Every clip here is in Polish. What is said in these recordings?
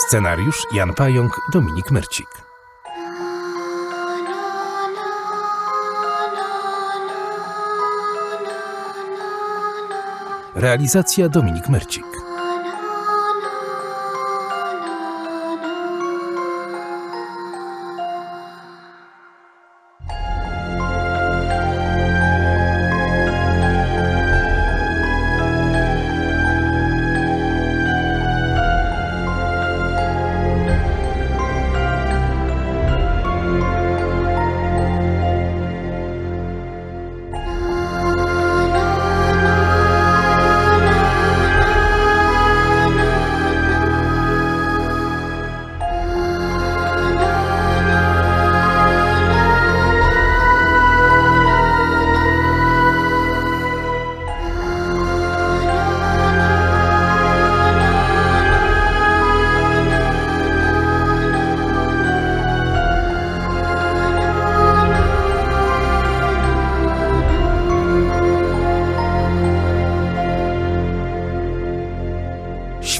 Scenariusz Jan Pająk, Dominik Myrcik. Realizacja Dominik Myrcik.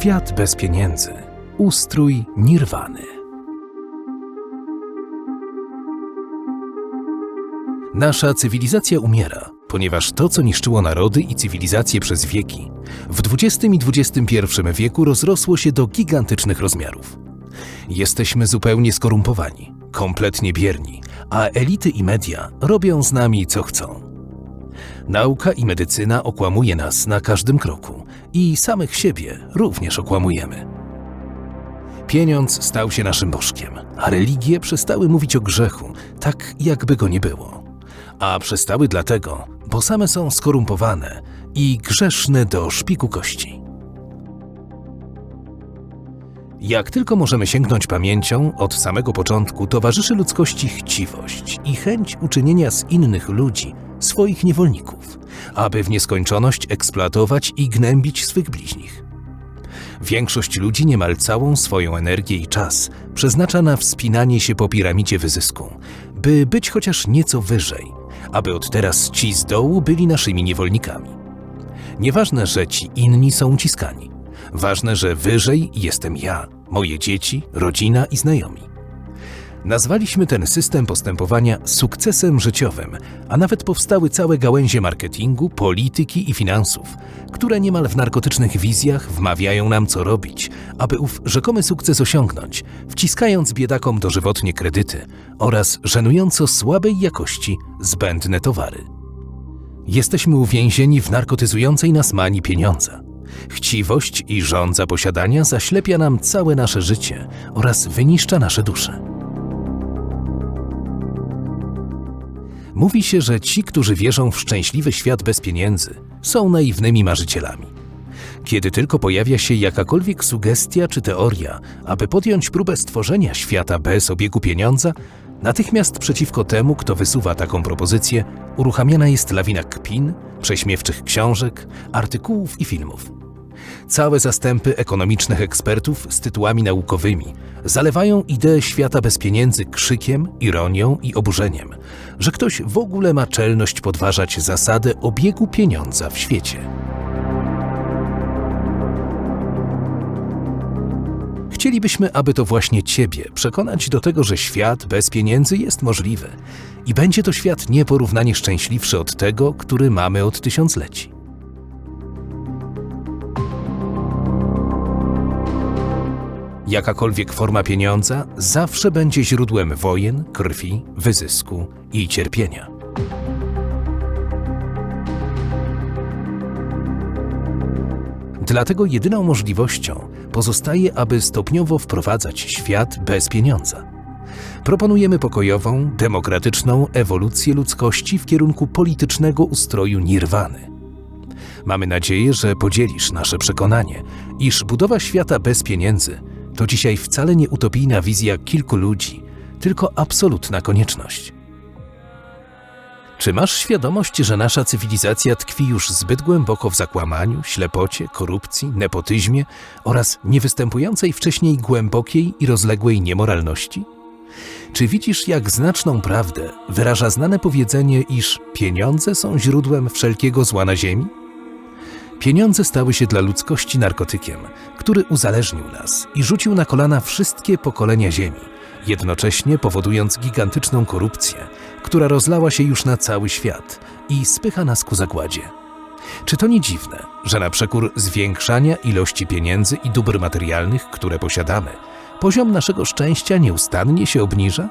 Świat bez pieniędzy. Ustrój nirwany. Nasza cywilizacja umiera, ponieważ to, co niszczyło narody i cywilizacje przez wieki, w XX i XXI wieku rozrosło się do gigantycznych rozmiarów. Jesteśmy zupełnie skorumpowani, kompletnie bierni, a elity i media robią z nami co chcą. Nauka i medycyna okłamuje nas na każdym kroku i samych siebie również okłamujemy. Pieniądz stał się naszym bożkiem, a religie przestały mówić o grzechu, tak jakby go nie było. A przestały dlatego, bo same są skorumpowane i grzeszne do szpiku kości. Jak tylko możemy sięgnąć pamięcią, od samego początku towarzyszy ludzkości chciwość i chęć uczynienia z innych ludzi swoich niewolników, aby w nieskończoność eksploatować i gnębić swych bliźnich. Większość ludzi niemal całą swoją energię i czas przeznacza na wspinanie się po piramidzie wyzysku, by być chociaż nieco wyżej, aby od teraz ci z dołu byli naszymi niewolnikami. Nieważne, że ci inni są uciskani. Ważne, że wyżej jestem ja, moje dzieci, rodzina i znajomi. Nazwaliśmy ten system postępowania sukcesem życiowym, a nawet powstały całe gałęzie marketingu, polityki i finansów, które niemal w narkotycznych wizjach wmawiają nam, co robić, aby ów rzekomy sukces osiągnąć, wciskając biedakom dożywotnie kredyty oraz żenująco słabej jakości zbędne towary. Jesteśmy uwięzieni w narkotyzującej nas manii pieniądza. Chciwość i żądza posiadania zaślepia nam całe nasze życie oraz wyniszcza nasze dusze. Mówi się, że ci, którzy wierzą w szczęśliwy świat bez pieniędzy, są naiwnymi marzycielami. Kiedy tylko pojawia się jakakolwiek sugestia czy teoria, aby podjąć próbę stworzenia świata bez obiegu pieniądza, natychmiast przeciwko temu, kto wysuwa taką propozycję, uruchamiana jest lawina kpin, prześmiewczych książek, artykułów i filmów. Całe zastępy ekonomicznych ekspertów z tytułami naukowymi zalewają ideę świata bez pieniędzy krzykiem, ironią i oburzeniem, że ktoś w ogóle ma czelność podważać zasadę obiegu pieniądza w świecie. Chcielibyśmy, aby to właśnie Ciebie przekonać do tego, że świat bez pieniędzy jest możliwy i będzie to świat nieporównanie szczęśliwszy od tego, który mamy od tysiącleci. Jakakolwiek forma pieniądza zawsze będzie źródłem wojen, krwi, wyzysku i cierpienia. Dlatego jedyną możliwością pozostaje, aby stopniowo wprowadzać świat bez pieniądza. Proponujemy pokojową, demokratyczną ewolucję ludzkości w kierunku politycznego ustroju nirwany. Mamy nadzieję, że podzielisz nasze przekonanie, iż budowa świata bez pieniędzy to dzisiaj wcale nie utopijna wizja kilku ludzi, tylko absolutna konieczność. Czy masz świadomość, że nasza cywilizacja tkwi już zbyt głęboko w zakłamaniu, ślepocie, korupcji, nepotyzmie oraz niewystępującej wcześniej głębokiej i rozległej niemoralności? Czy widzisz, jak znaczną prawdę wyraża znane powiedzenie, iż pieniądze są źródłem wszelkiego zła na ziemi? Pieniądze stały się dla ludzkości narkotykiem, który uzależnił nas i rzucił na kolana wszystkie pokolenia Ziemi, jednocześnie powodując gigantyczną korupcję, która rozlała się już na cały świat i spycha nas ku zagładzie. Czy to nie dziwne, że na przekór zwiększania ilości pieniędzy i dóbr materialnych, które posiadamy, poziom naszego szczęścia nieustannie się obniża?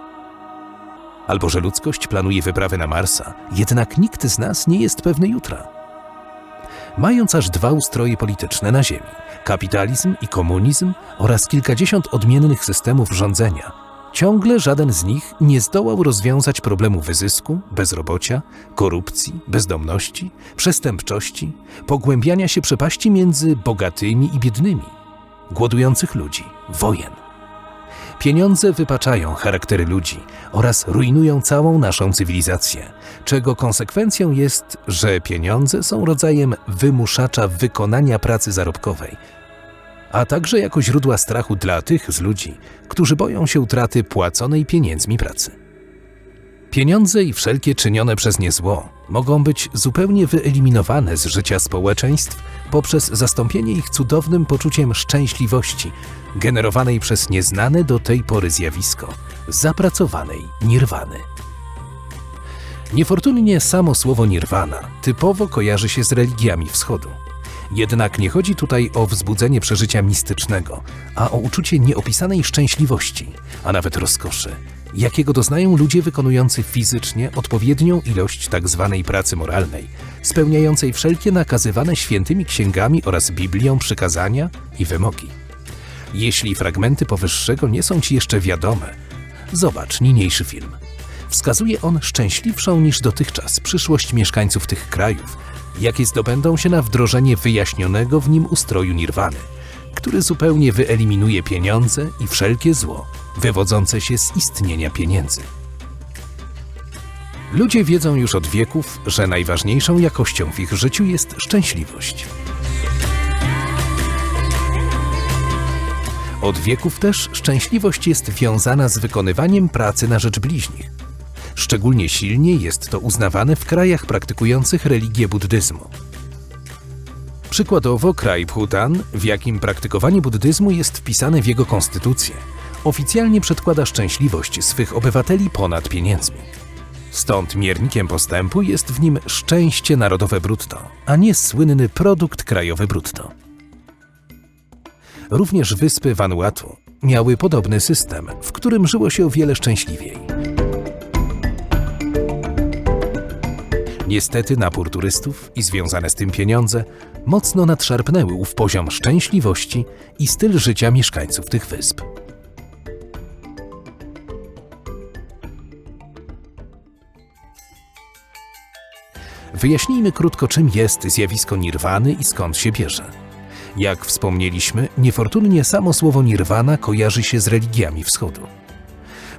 Albo że ludzkość planuje wyprawę na Marsa, jednak nikt z nas nie jest pewny jutra. Mając aż 2 ustroje polityczne na Ziemi, kapitalizm i komunizm oraz kilkadziesiąt odmiennych systemów rządzenia, ciągle żaden z nich nie zdołał rozwiązać problemu wyzysku, bezrobocia, korupcji, bezdomności, przestępczości, pogłębiania się przepaści między bogatymi i biednymi, głodujących ludzi, wojen. Pieniądze wypaczają charaktery ludzi oraz rujnują całą naszą cywilizację, czego konsekwencją jest, że pieniądze są rodzajem wymuszacza wykonania pracy zarobkowej, a także jako źródła strachu dla tych z ludzi, którzy boją się utraty płaconej pieniędzmi pracy. Pieniądze i wszelkie czynione przez nie zło mogą być zupełnie wyeliminowane z życia społeczeństw poprzez zastąpienie ich cudownym poczuciem szczęśliwości, generowanej przez nieznane do tej pory zjawisko zapracowanej nirwany. Niefortunnie samo słowo nirwana typowo kojarzy się z religiami wschodu. Jednak nie chodzi tutaj o wzbudzenie przeżycia mistycznego, a o uczucie nieopisanej szczęśliwości, a nawet rozkoszy, jakiego doznają ludzie wykonujący fizycznie odpowiednią ilość tzw. pracy moralnej, spełniającej wszelkie nakazywane świętymi księgami oraz Biblią przykazania i wymogi. Jeśli fragmenty powyższego nie są Ci jeszcze wiadome, zobacz niniejszy film. Wskazuje on szczęśliwszą niż dotychczas przyszłość mieszkańców tych krajów, jakie zdobędą się na wdrożenie wyjaśnionego w nim ustroju nirwany, który zupełnie wyeliminuje pieniądze i wszelkie zło wywodzące się z istnienia pieniędzy. Ludzie wiedzą już od wieków, że najważniejszą jakością w ich życiu jest szczęśliwość. Od wieków też szczęśliwość jest wiązana z wykonywaniem pracy na rzecz bliźnich. Szczególnie silnie jest to uznawane w krajach praktykujących religię buddyzmu. Przykładowo kraj Bhutan, w jakim praktykowanie buddyzmu jest wpisane w jego konstytucję, oficjalnie przedkłada szczęśliwość swych obywateli ponad pieniędzmi. Stąd miernikiem postępu jest w nim szczęście narodowe brutto, a nie słynny produkt krajowy brutto. Również wyspy Vanuatu miały podobny system, w którym żyło się o wiele szczęśliwiej. Niestety napór turystów i związane z tym pieniądze mocno nadszarpnęły ów poziom szczęśliwości i styl życia mieszkańców tych wysp. Wyjaśnijmy krótko, czym jest zjawisko nirwany i skąd się bierze. Jak wspomnieliśmy, niefortunnie samo słowo nirwana kojarzy się z religiami wschodu.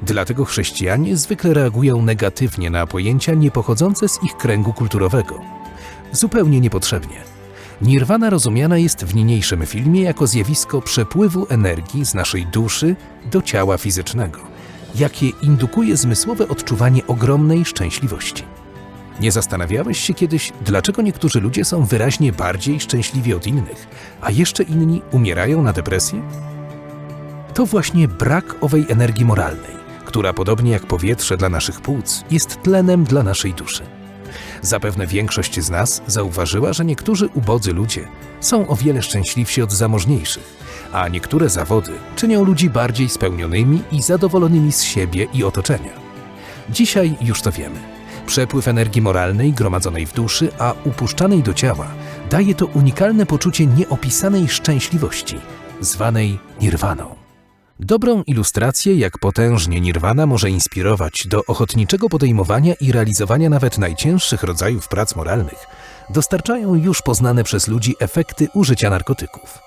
Dlatego chrześcijanie zwykle reagują negatywnie na pojęcia niepochodzące z ich kręgu kulturowego. Zupełnie niepotrzebnie. Nirwana rozumiana jest w niniejszym filmie jako zjawisko przepływu energii z naszej duszy do ciała fizycznego, jakie indukuje zmysłowe odczuwanie ogromnej szczęśliwości. Nie zastanawiałeś się kiedyś, dlaczego niektórzy ludzie są wyraźnie bardziej szczęśliwi od innych, a jeszcze inni umierają na depresję? To właśnie brak owej energii moralnej, która podobnie jak powietrze dla naszych płuc jest tlenem dla naszej duszy. Zapewne większość z nas zauważyła, że niektórzy ubodzy ludzie są o wiele szczęśliwsi od zamożniejszych, a niektóre zawody czynią ludzi bardziej spełnionymi i zadowolonymi z siebie i otoczenia. Dzisiaj już to wiemy. Przepływ energii moralnej gromadzonej w duszy, a upuszczanej do ciała daje to unikalne poczucie nieopisanej szczęśliwości, zwanej nirwaną. Dobrą ilustrację, jak potężnie nirwana może inspirować do ochotniczego podejmowania i realizowania nawet najcięższych rodzajów prac moralnych, dostarczają już poznane przez ludzi efekty użycia narkotyków.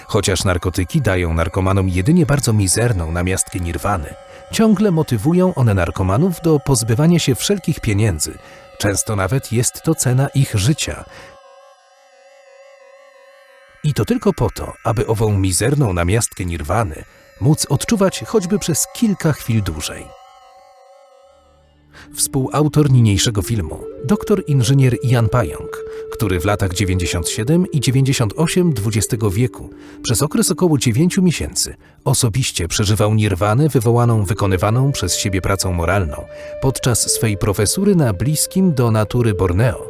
Chociaż narkotyki dają narkomanom jedynie bardzo mizerną namiastkę nirwany, ciągle motywują one narkomanów do pozbywania się wszelkich pieniędzy. Często nawet jest to cena ich życia. I to tylko po to, aby ową mizerną namiastkę nirwany móc odczuwać choćby przez kilka chwil dłużej. Współautor niniejszego filmu, doktor inżynier Jan Pająk, który w latach 97 i 98 XX wieku przez okres około 9 miesięcy osobiście przeżywał nirwanę wywołaną wykonywaną przez siebie pracą moralną podczas swej profesury na bliskim do natury Borneo.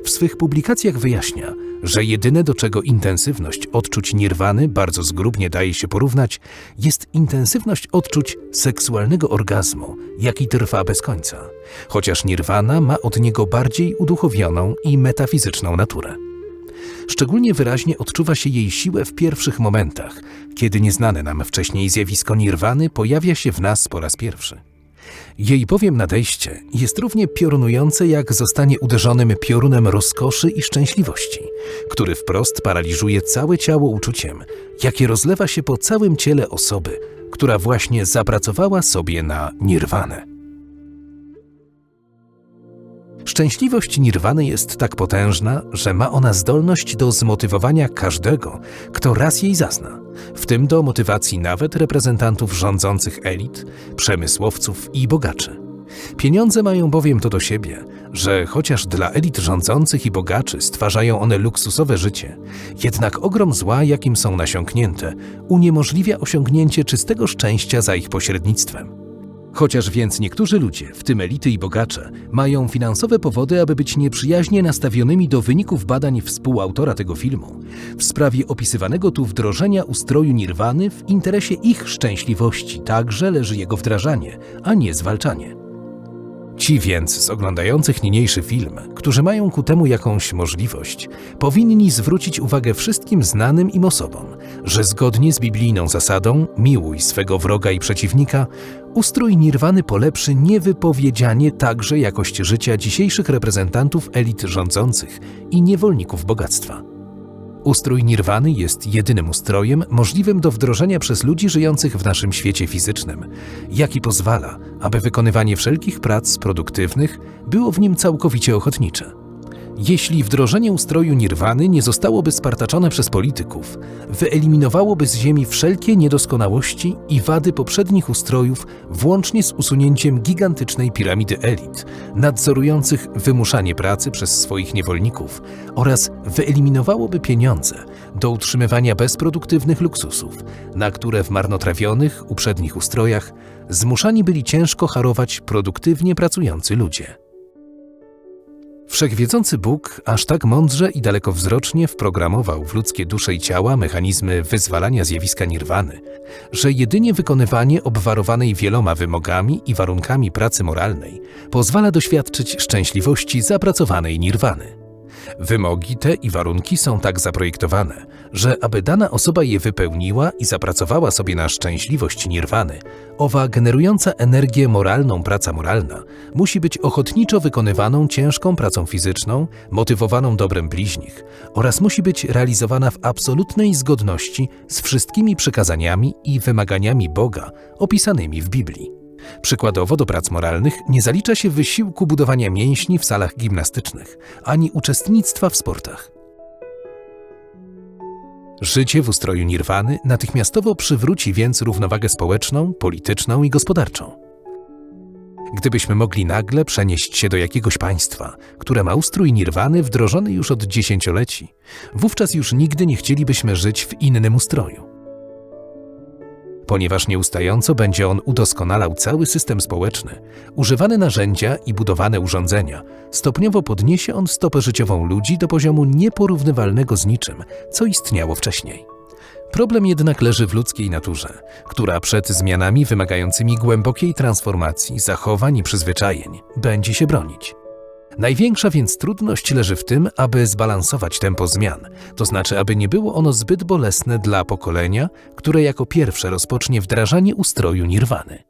W swych publikacjach wyjaśnia, że jedyne, do czego intensywność odczuć nirwany bardzo zgrubnie daje się porównać, jest intensywność odczuć seksualnego orgazmu, jaki trwa bez końca, chociaż nirwana ma od niego bardziej uduchowioną i metafizyczną naturę. Szczególnie wyraźnie odczuwa się jej siłę w pierwszych momentach, kiedy nieznane nam wcześniej zjawisko nirwany pojawia się w nas po raz pierwszy. Jej bowiem nadejście jest równie piorunujące, jak zostanie uderzonym piorunem rozkoszy i szczęśliwości, który wprost paraliżuje całe ciało uczuciem, jakie rozlewa się po całym ciele osoby, która właśnie zapracowała sobie na nirwanę. Szczęśliwość nirwany jest tak potężna, że ma ona zdolność do zmotywowania każdego, kto raz jej zazna, w tym do motywacji nawet reprezentantów rządzących elit, przemysłowców i bogaczy. Pieniądze mają bowiem to do siebie, że chociaż dla elit rządzących i bogaczy stwarzają one luksusowe życie, jednak ogrom zła, jakim są nasiąknięte, uniemożliwia osiągnięcie czystego szczęścia za ich pośrednictwem. Chociaż więc niektórzy ludzie, w tym elity i bogacze, mają finansowe powody, aby być nieprzyjaźnie nastawionymi do wyników badań współautora tego filmu, w sprawie opisywanego tu wdrożenia ustroju nirwany w interesie ich szczęśliwości także leży jego wdrażanie, a nie zwalczanie. Ci więc z oglądających niniejszy film, którzy mają ku temu jakąś możliwość, powinni zwrócić uwagę wszystkim znanym im osobom, że zgodnie z biblijną zasadą miłuj swego wroga i przeciwnika, ustrój nirwany polepszy niewypowiedzianie także jakość życia dzisiejszych reprezentantów elit rządzących i niewolników bogactwa. Ustrój nirwany jest jedynym ustrojem możliwym do wdrożenia przez ludzi żyjących w naszym świecie fizycznym, jaki pozwala, aby wykonywanie wszelkich prac produktywnych było w nim całkowicie ochotnicze. Jeśli wdrożenie ustroju nirwany nie zostałoby spartaczone przez polityków, wyeliminowałoby z ziemi wszelkie niedoskonałości i wady poprzednich ustrojów, włącznie z usunięciem gigantycznej piramidy elit, nadzorujących wymuszanie pracy przez swoich niewolników oraz wyeliminowałoby pieniądze do utrzymywania bezproduktywnych luksusów, na które w marnotrawionych, uprzednich ustrojach zmuszani byli ciężko harować produktywnie pracujący ludzie. Wszechwiedzący Bóg aż tak mądrze i dalekowzrocznie wprogramował w ludzkie dusze i ciała mechanizmy wyzwalania zjawiska nirwany, że jedynie wykonywanie obwarowanej wieloma wymogami i warunkami pracy moralnej pozwala doświadczyć szczęśliwości zapracowanej nirwany. Wymogi te i warunki są tak zaprojektowane, że aby dana osoba je wypełniła i zapracowała sobie na szczęśliwość nirwany, owa generująca energię moralną praca moralna musi być ochotniczo wykonywaną ciężką pracą fizyczną, motywowaną dobrem bliźnich oraz musi być realizowana w absolutnej zgodności z wszystkimi przykazaniami i wymaganiami Boga opisanymi w Biblii. Przykładowo do prac moralnych nie zalicza się wysiłku budowania mięśni w salach gimnastycznych, ani uczestnictwa w sportach. Życie w ustroju nirwany natychmiastowo przywróci więc równowagę społeczną, polityczną i gospodarczą. Gdybyśmy mogli nagle przenieść się do jakiegoś państwa, które ma ustrój nirwany wdrożony już od dziesięcioleci, wówczas już nigdy nie chcielibyśmy żyć w innym ustroju. Ponieważ nieustająco będzie on udoskonalał cały system społeczny, używane narzędzia i budowane urządzenia, stopniowo podniesie on stopę życiową ludzi do poziomu nieporównywalnego z niczym, co istniało wcześniej. Problem jednak leży w ludzkiej naturze, która przed zmianami wymagającymi głębokiej transformacji zachowań i przyzwyczajeń będzie się bronić. Największa więc trudność leży w tym, aby zbalansować tempo zmian, to znaczy, aby nie było ono zbyt bolesne dla pokolenia, które jako pierwsze rozpocznie wdrażanie ustroju nirwany.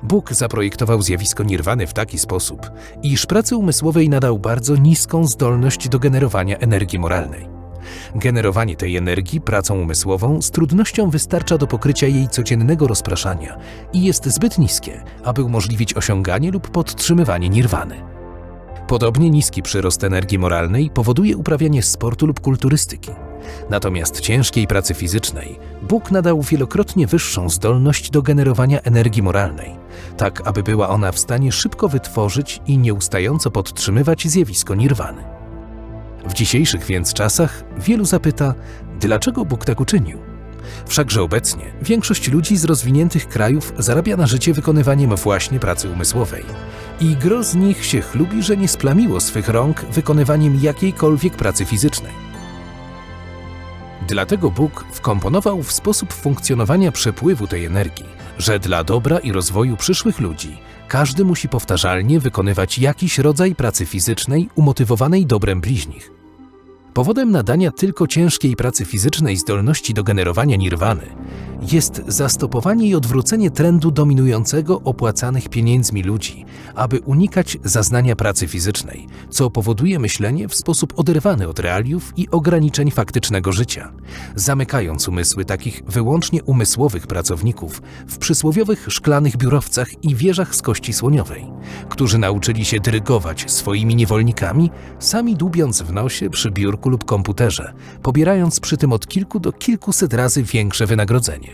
Bóg zaprojektował zjawisko nirwany w taki sposób, iż pracy umysłowej nadał bardzo niską zdolność do generowania energii moralnej. Generowanie tej energii pracą umysłową z trudnością wystarcza do pokrycia jej codziennego rozpraszania i jest zbyt niskie, aby umożliwić osiąganie lub podtrzymywanie nirwany. Podobnie niski przyrost energii moralnej powoduje uprawianie sportu lub kulturystyki. Natomiast ciężkiej pracy fizycznej Bóg nadał wielokrotnie wyższą zdolność do generowania energii moralnej, tak aby była ona w stanie szybko wytworzyć i nieustająco podtrzymywać zjawisko nirwany. W dzisiejszych więc czasach wielu zapyta, dlaczego Bóg tak uczynił? Wszakże obecnie większość ludzi z rozwiniętych krajów zarabia na życie wykonywaniem właśnie pracy umysłowej. I gro z nich się chlubi, że nie splamiło swych rąk wykonywaniem jakiejkolwiek pracy fizycznej. Dlatego Bóg wkomponował w sposób funkcjonowania przepływu tej energii, że dla dobra i rozwoju przyszłych ludzi każdy musi powtarzalnie wykonywać jakiś rodzaj pracy fizycznej umotywowanej dobrem bliźnich. Powodem nadania tylko ciężkiej pracy fizycznej zdolności do generowania nirwany jest zastopowanie i odwrócenie trendu dominującego opłacanych pieniędzmi ludzi, aby unikać zaznania pracy fizycznej, co powoduje myślenie w sposób oderwany od realiów i ograniczeń faktycznego życia, zamykając umysły takich wyłącznie umysłowych pracowników w przysłowiowych szklanych biurowcach i wieżach z kości słoniowej, którzy nauczyli się dyrygować swoimi niewolnikami, sami dłubiąc w nosie przy biurku lub komputerze, pobierając przy tym od kilku do kilkuset razy większe wynagrodzenie.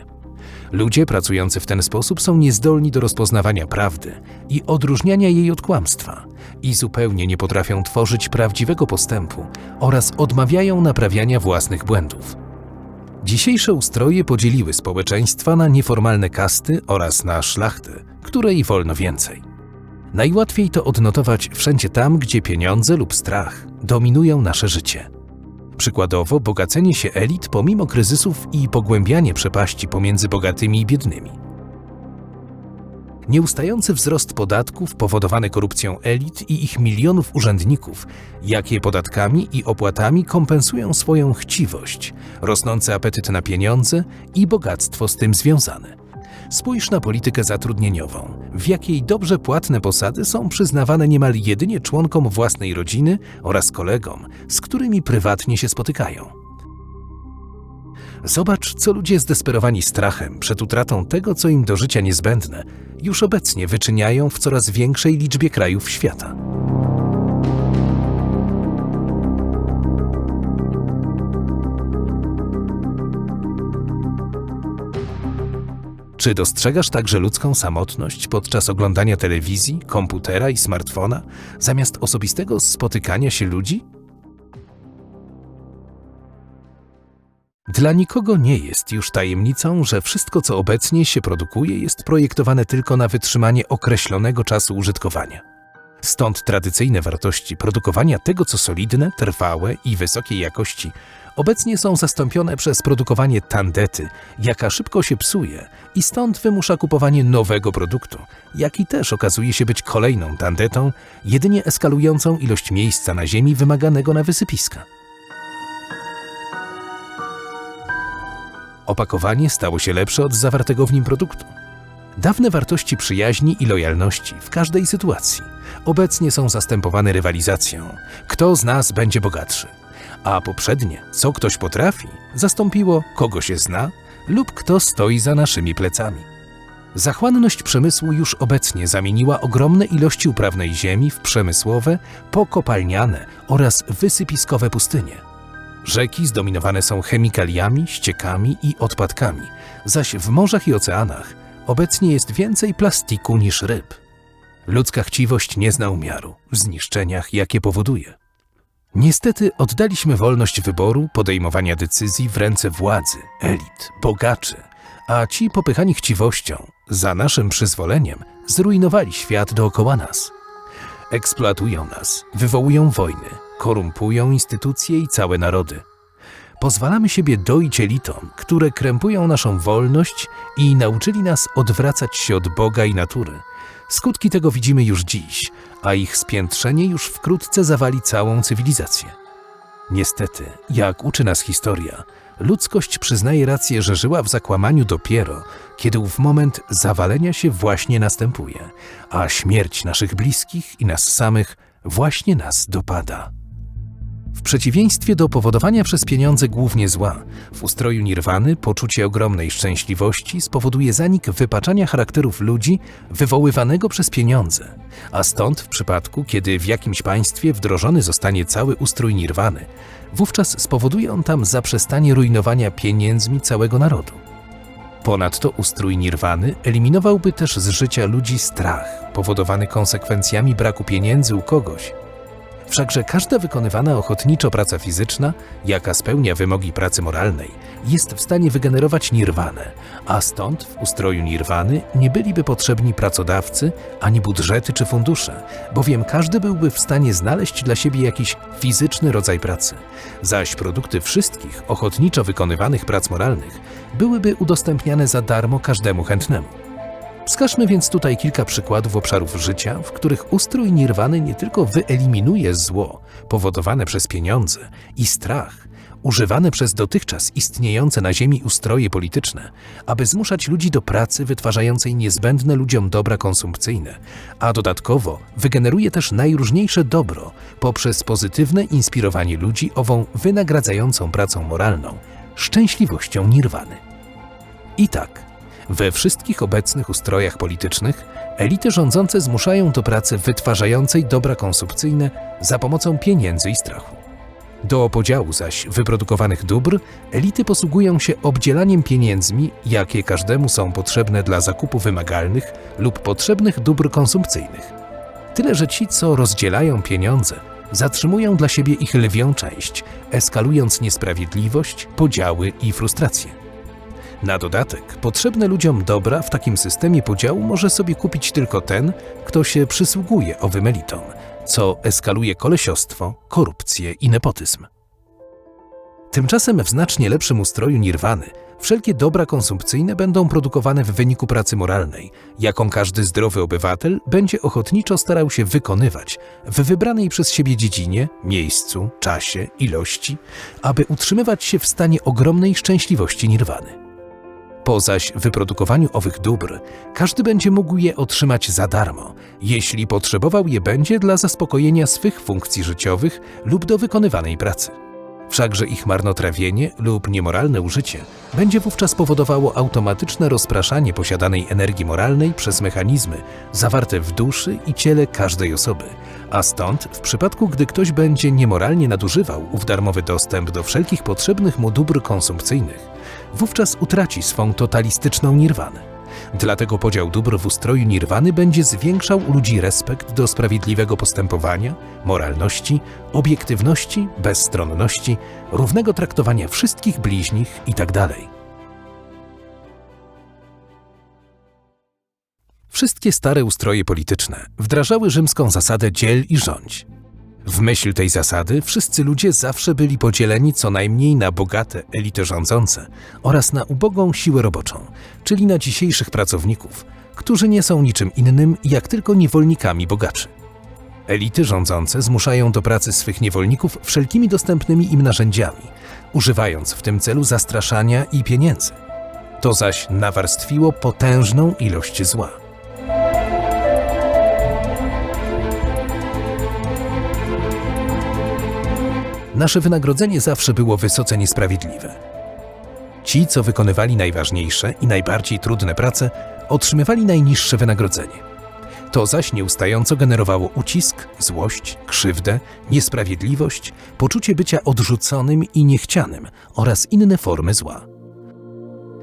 Ludzie pracujący w ten sposób są niezdolni do rozpoznawania prawdy i odróżniania jej od kłamstwa i zupełnie nie potrafią tworzyć prawdziwego postępu oraz odmawiają naprawiania własnych błędów. Dzisiejsze ustroje podzieliły społeczeństwa na nieformalne kasty oraz na szlachtę, której wolno więcej. Najłatwiej to odnotować wszędzie tam, gdzie pieniądze lub strach dominują nasze życie. Przykładowo bogacenie się elit pomimo kryzysów i pogłębianie przepaści pomiędzy bogatymi i biednymi. Nieustający wzrost podatków powodowany korupcją elit i ich milionów urzędników, jakie podatkami i opłatami kompensują swoją chciwość, rosnący apetyt na pieniądze i bogactwo z tym związane. Spójrz na politykę zatrudnieniową, w jakiej dobrze płatne posady są przyznawane niemal jedynie członkom własnej rodziny oraz kolegom, z którymi prywatnie się spotykają. Zobacz, co ludzie zdesperowani strachem przed utratą tego, co im do życia niezbędne, już obecnie wyczyniają w coraz większej liczbie krajów świata. Czy dostrzegasz także ludzką samotność podczas oglądania telewizji, komputera i smartfona, zamiast osobistego spotykania się ludzi? Dla nikogo nie jest już tajemnicą, że wszystko, co obecnie się produkuje, jest projektowane tylko na wytrzymanie określonego czasu użytkowania. Stąd tradycyjne wartości produkowania tego, co solidne, trwałe i wysokiej jakości, obecnie są zastąpione przez produkowanie tandety, jaka szybko się psuje i stąd wymusza kupowanie nowego produktu, jaki też okazuje się być kolejną tandetą, jedynie eskalującą ilość miejsca na ziemi wymaganego na wysypiska. Opakowanie stało się lepsze od zawartego w nim produktu. Dawne wartości przyjaźni i lojalności w każdej sytuacji obecnie są zastępowane rywalizacją, kto z nas będzie bogatszy, a poprzednie, co ktoś potrafi, zastąpiło kogo się zna lub kto stoi za naszymi plecami. Zachłanność przemysłu już obecnie zamieniła ogromne ilości uprawnej ziemi w przemysłowe, pokopalniane oraz wysypiskowe pustynie. Rzeki zdominowane są chemikaliami, ściekami i odpadkami, zaś w morzach i oceanach obecnie jest więcej plastiku niż ryb. Ludzka chciwość nie zna umiaru w zniszczeniach, jakie powoduje. Niestety oddaliśmy wolność wyboru, podejmowania decyzji w ręce władzy, elit, bogaczy, a ci popychani chciwością, za naszym przyzwoleniem, zrujnowali świat dookoła nas. Eksploatują nas, wywołują wojny, korumpują instytucje i całe narody. Pozwalamy siebie doić elitom, które krępują naszą wolność i nauczyli nas odwracać się od Boga i natury. Skutki tego widzimy już dziś, a ich spiętrzenie już wkrótce zawali całą cywilizację. Niestety, jak uczy nas historia, ludzkość przyznaje rację, że żyła w zakłamaniu dopiero, kiedy ów moment zawalenia się właśnie następuje, a śmierć naszych bliskich i nas samych właśnie nas dopada. W przeciwieństwie do powodowania przez pieniądze głównie zła, w ustroju nirwany poczucie ogromnej szczęśliwości spowoduje zanik wypaczania charakterów ludzi wywoływanego przez pieniądze, a stąd w przypadku, kiedy w jakimś państwie wdrożony zostanie cały ustrój nirwany, wówczas spowoduje on tam zaprzestanie rujnowania pieniędzmi całego narodu. Ponadto ustrój nirwany eliminowałby też z życia ludzi strach powodowany konsekwencjami braku pieniędzy u kogoś. Wszakże każda wykonywana ochotniczo praca fizyczna, jaka spełnia wymogi pracy moralnej, jest w stanie wygenerować nirwanę, a stąd w ustroju nirwany nie byliby potrzebni pracodawcy, ani budżety czy fundusze, bowiem każdy byłby w stanie znaleźć dla siebie jakiś fizyczny rodzaj pracy, zaś produkty wszystkich ochotniczo wykonywanych prac moralnych byłyby udostępniane za darmo każdemu chętnemu. Wskażmy więc tutaj kilka przykładów obszarów życia, w których ustrój nirwany nie tylko wyeliminuje zło powodowane przez pieniądze i strach, używane przez dotychczas istniejące na Ziemi ustroje polityczne, aby zmuszać ludzi do pracy wytwarzającej niezbędne ludziom dobra konsumpcyjne, a dodatkowo wygeneruje też najróżniejsze dobro poprzez pozytywne inspirowanie ludzi ową wynagradzającą pracą moralną, szczęśliwością nirwany. I tak, we wszystkich obecnych ustrojach politycznych elity rządzące zmuszają do pracy wytwarzającej dobra konsumpcyjne za pomocą pieniędzy i strachu. Do podziału zaś wyprodukowanych dóbr elity posługują się obdzielaniem pieniędzmi, jakie każdemu są potrzebne dla zakupu wymagalnych lub potrzebnych dóbr konsumpcyjnych. Tyle, że ci, co rozdzielają pieniądze, zatrzymują dla siebie ich lwią część, eskalując niesprawiedliwość, podziały i frustrację. Na dodatek, potrzebne ludziom dobra w takim systemie podziału może sobie kupić tylko ten, kto się przysługuje owym elitom, co eskaluje kolesiostwo, korupcję i nepotyzm. Tymczasem w znacznie lepszym ustroju nirwany wszelkie dobra konsumpcyjne będą produkowane w wyniku pracy moralnej, jaką każdy zdrowy obywatel będzie ochotniczo starał się wykonywać w wybranej przez siebie dziedzinie, miejscu, czasie, ilości, aby utrzymywać się w stanie ogromnej szczęśliwości nirwany. Po zaś wyprodukowaniu owych dóbr, każdy będzie mógł je otrzymać za darmo, jeśli potrzebował je będzie dla zaspokojenia swych funkcji życiowych lub do wykonywanej pracy. Wszakże ich marnotrawienie lub niemoralne użycie będzie wówczas powodowało automatyczne rozpraszanie posiadanej energii moralnej przez mechanizmy zawarte w duszy i ciele każdej osoby, a stąd w przypadku, gdy ktoś będzie niemoralnie nadużywał ów darmowy dostęp do wszelkich potrzebnych mu dóbr konsumpcyjnych, wówczas utraci swą totalistyczną nirwanę. Dlatego podział dóbr w ustroju nirwany będzie zwiększał u ludzi respekt do sprawiedliwego postępowania, moralności, obiektywności, bezstronności, równego traktowania wszystkich bliźnich itd. Wszystkie stare ustroje polityczne wdrażały rzymską zasadę dziel i rządź. W myśl tej zasady wszyscy ludzie zawsze byli podzieleni co najmniej na bogate elity rządzące oraz na ubogą siłę roboczą, czyli na dzisiejszych pracowników, którzy nie są niczym innym jak tylko niewolnikami bogaczy. Elity rządzące zmuszają do pracy swych niewolników wszelkimi dostępnymi im narzędziami, używając w tym celu zastraszania i pieniędzy. To zaś nawarstwiło potężną ilość zła. Nasze wynagrodzenie zawsze było wysoce niesprawiedliwe. Ci, co wykonywali najważniejsze i najbardziej trudne prace, otrzymywali najniższe wynagrodzenie. To zaś nieustająco generowało ucisk, złość, krzywdę, niesprawiedliwość, poczucie bycia odrzuconym i niechcianym oraz inne formy zła.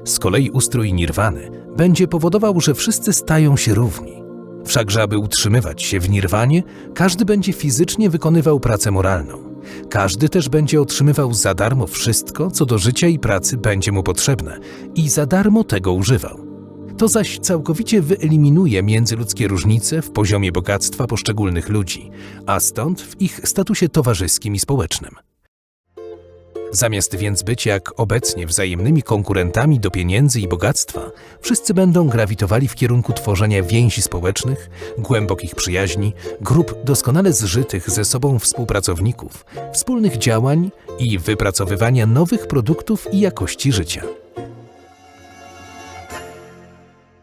Z kolei ustrój nirwany będzie powodował, że wszyscy stają się równi. Wszakże aby utrzymywać się w nirwanie, każdy będzie fizycznie wykonywał pracę moralną. Każdy też będzie otrzymywał za darmo wszystko, co do życia i pracy będzie mu potrzebne i za darmo tego używał. To zaś całkowicie wyeliminuje międzyludzkie różnice w poziomie bogactwa poszczególnych ludzi, a stąd w ich statusie towarzyskim i społecznym. Zamiast więc być jak obecnie wzajemnymi konkurentami do pieniędzy i bogactwa, wszyscy będą grawitowali w kierunku tworzenia więzi społecznych, głębokich przyjaźni, grup doskonale zżytych ze sobą współpracowników, wspólnych działań i wypracowywania nowych produktów i jakości życia.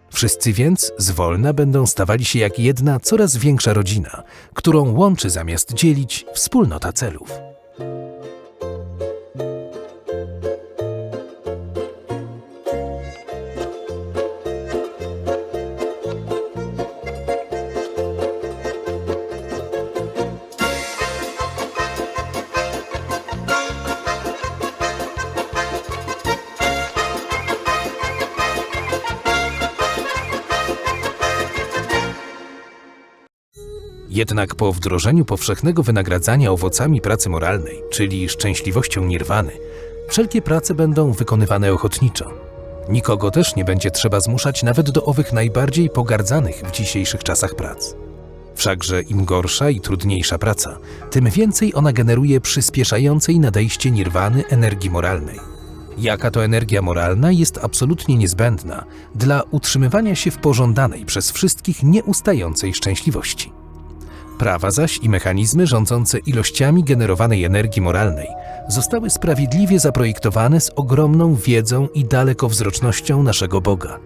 Wszyscy więc zwolna będą stawali się jak jedna coraz większa rodzina, którą łączy zamiast dzielić wspólnota celów. Jednak po wdrożeniu powszechnego wynagradzania owocami pracy moralnej, czyli szczęśliwością nirwany, wszelkie prace będą wykonywane ochotniczo. Nikogo też nie będzie trzeba zmuszać nawet do owych najbardziej pogardzanych w dzisiejszych czasach prac. Wszakże im gorsza i trudniejsza praca, tym więcej ona generuje przyspieszającej nadejście nirwany energii moralnej. Jaka to energia moralna jest absolutnie niezbędna dla utrzymywania się w pożądanej przez wszystkich nieustającej szczęśliwości. Prawa zaś i mechanizmy rządzące ilościami generowanej energii moralnej zostały sprawiedliwie zaprojektowane z ogromną wiedzą i dalekowzrocznością naszego Boga.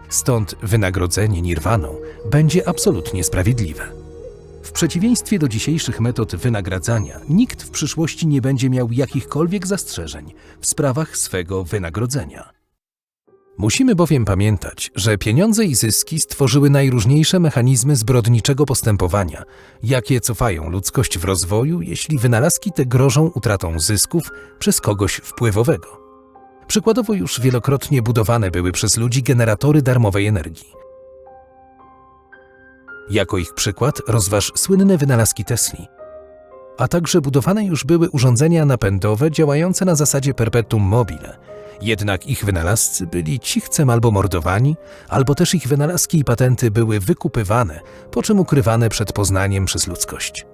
Stąd wynagrodzenie nirwaną będzie absolutnie sprawiedliwe. W przeciwieństwie do dzisiejszych metod wynagradzania, nikt w przyszłości nie będzie miał jakichkolwiek zastrzeżeń w sprawach swego wynagrodzenia. Musimy bowiem pamiętać, że pieniądze i zyski stworzyły najróżniejsze mechanizmy zbrodniczego postępowania, jakie cofają ludzkość w rozwoju, jeśli wynalazki te grożą utratą zysków przez kogoś wpływowego. Przykładowo już wielokrotnie budowane były przez ludzi generatory darmowej energii. Jako ich przykład rozważ słynne wynalazki Tesli, a także budowane już były urządzenia napędowe działające na zasadzie perpetuum mobile. Jednak ich wynalazcy byli cichcem albo mordowani, albo też ich wynalazki i patenty były wykupywane, po czym ukrywane przed poznaniem przez ludzkość.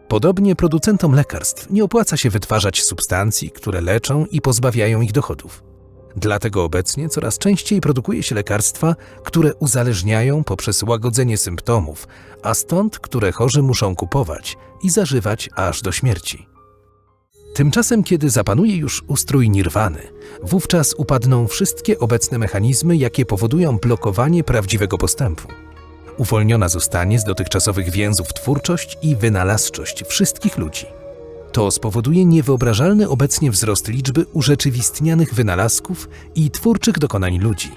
Podobnie producentom lekarstw nie opłaca się wytwarzać substancji, które leczą i pozbawiają ich dochodów. Dlatego obecnie coraz częściej produkuje się lekarstwa, które uzależniają poprzez łagodzenie symptomów, a stąd które chorzy muszą kupować i zażywać aż do śmierci. Tymczasem, kiedy zapanuje już ustrój nirwany, wówczas upadną wszystkie obecne mechanizmy, jakie powodują blokowanie prawdziwego postępu. Uwolniona zostanie z dotychczasowych więzów twórczość i wynalazczość wszystkich ludzi. To spowoduje niewyobrażalny obecnie wzrost liczby urzeczywistnianych wynalazków i twórczych dokonań ludzi.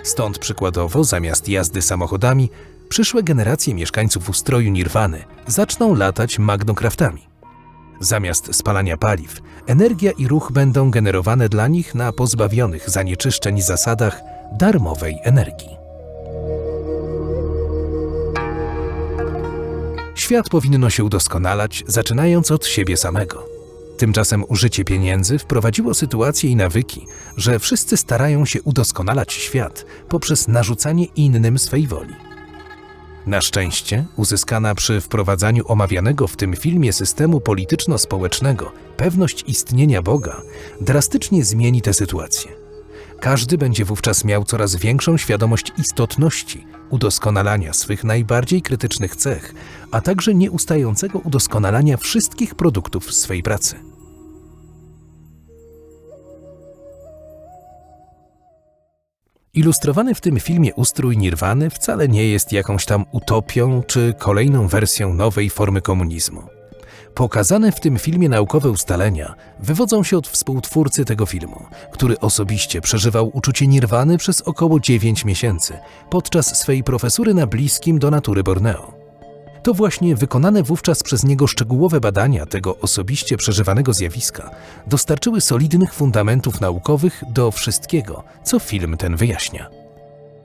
Stąd przykładowo zamiast jazdy samochodami, przyszłe generacje mieszkańców ustroju nirwany zaczną latać magnocraftami. Zamiast spalania paliw, energia i ruch będą generowane dla nich na pozbawionych zanieczyszczeń zasadach darmowej energii. Świat powinno się udoskonalać, zaczynając od siebie samego. Tymczasem użycie pieniędzy wprowadziło sytuacje i nawyki, że wszyscy starają się udoskonalać świat poprzez narzucanie innym swej woli. Na szczęście, uzyskana przy wprowadzaniu omawianego w tym filmie systemu polityczno-społecznego pewność istnienia Boga drastycznie zmieni tę sytuację. Każdy będzie wówczas miał coraz większą świadomość istotności udoskonalania swych najbardziej krytycznych cech, a także nieustającego udoskonalania wszystkich produktów swej pracy. Ilustrowany w tym filmie ustrój nirwany wcale nie jest jakąś tam utopią czy kolejną wersją nowej formy komunizmu. Pokazane w tym filmie naukowe ustalenia wywodzą się od współtwórcy tego filmu, który osobiście przeżywał uczucie nirwany przez około 9 miesięcy podczas swej profesury na bliskim do natury Borneo. To właśnie wykonane wówczas przez niego szczegółowe badania tego osobiście przeżywanego zjawiska dostarczyły solidnych fundamentów naukowych do wszystkiego, co film ten wyjaśnia.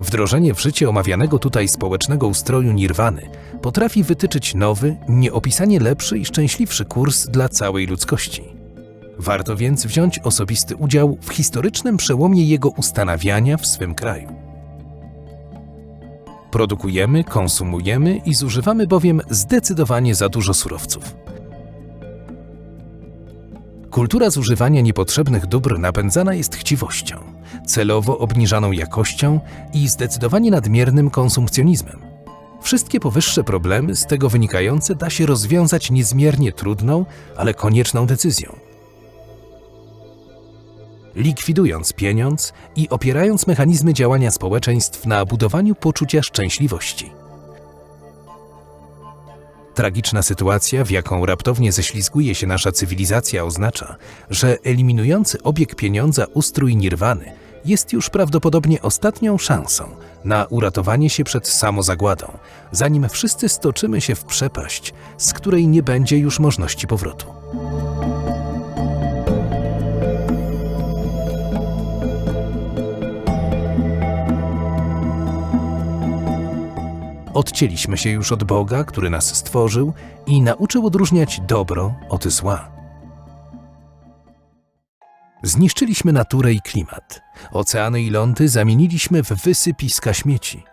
Wdrożenie w życie omawianego tutaj społecznego ustroju nirwany potrafi wytyczyć nowy, nieopisanie lepszy i szczęśliwszy kurs dla całej ludzkości. Warto więc wziąć osobisty udział w historycznym przełomie jego ustanawiania w swym kraju. Produkujemy, konsumujemy i zużywamy bowiem zdecydowanie za dużo surowców. Kultura zużywania niepotrzebnych dóbr napędzana jest chciwością, celowo obniżaną jakością i zdecydowanie nadmiernym konsumpcjonizmem. Wszystkie powyższe problemy z tego wynikające da się rozwiązać niezmiernie trudną, ale konieczną decyzją. Likwidując pieniądz i opierając mechanizmy działania społeczeństw na budowaniu poczucia szczęśliwości. Tragiczna sytuacja, w jaką raptownie ześlizguje się nasza cywilizacja, oznacza, że eliminujący obieg pieniądza ustrój nirwany jest już prawdopodobnie ostatnią szansą na uratowanie się przed samozagładą, zanim wszyscy stoczymy się w przepaść, z której nie będzie już możliwości powrotu. Odcięliśmy się już od Boga, który nas stworzył i nauczył odróżniać dobro od zła. Zniszczyliśmy naturę i klimat. Oceany i lądy zamieniliśmy w wysypiska śmieci.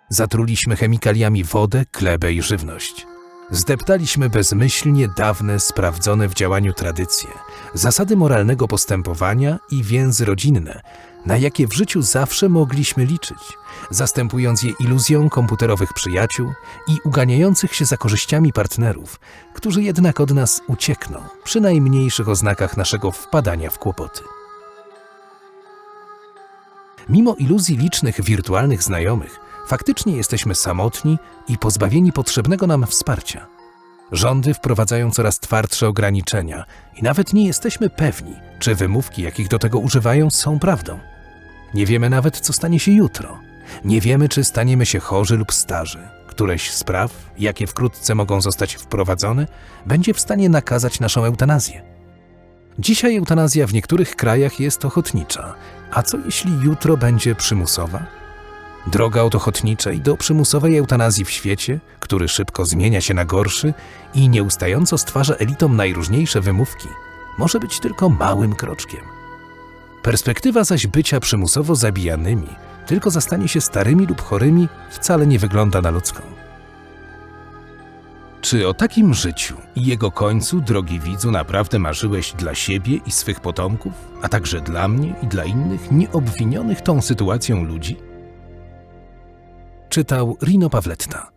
Zatruliśmy chemikaliami wodę, glebę i żywność. Zdeptaliśmy bezmyślnie dawne, sprawdzone w działaniu tradycje, zasady moralnego postępowania i więzy rodzinne, na jakie w życiu zawsze mogliśmy liczyć, zastępując je iluzją komputerowych przyjaciół i uganiających się za korzyściami partnerów, którzy jednak od nas uciekną przy najmniejszych oznakach naszego wpadania w kłopoty. Mimo iluzji licznych wirtualnych znajomych, faktycznie jesteśmy samotni i pozbawieni potrzebnego nam wsparcia. Rządy wprowadzają coraz twardsze ograniczenia i nawet nie jesteśmy pewni, czy wymówki, jakich do tego używają, są prawdą. Nie wiemy nawet, co stanie się jutro. Nie wiemy, czy staniemy się chorzy lub starzy. Któreś z praw, jakie wkrótce mogą zostać wprowadzone, będzie w stanie nakazać naszą eutanazję. Dzisiaj eutanazja w niektórych krajach jest ochotnicza, a co jeśli jutro będzie przymusowa? Droga od ochotniczej do przymusowej eutanazji w świecie, który szybko zmienia się na gorszy i nieustająco stwarza elitom najróżniejsze wymówki, może być tylko małym kroczkiem. Perspektywa zaś bycia przymusowo zabijanymi tylko zastanie się starymi lub chorymi wcale nie wygląda na ludzką. Czy o takim życiu i jego końcu, drogi widzu, naprawdę marzyłeś dla siebie i swych potomków, a także dla mnie i dla innych nieobwinionych tą sytuacją ludzi? Czytał Rino Pawletta.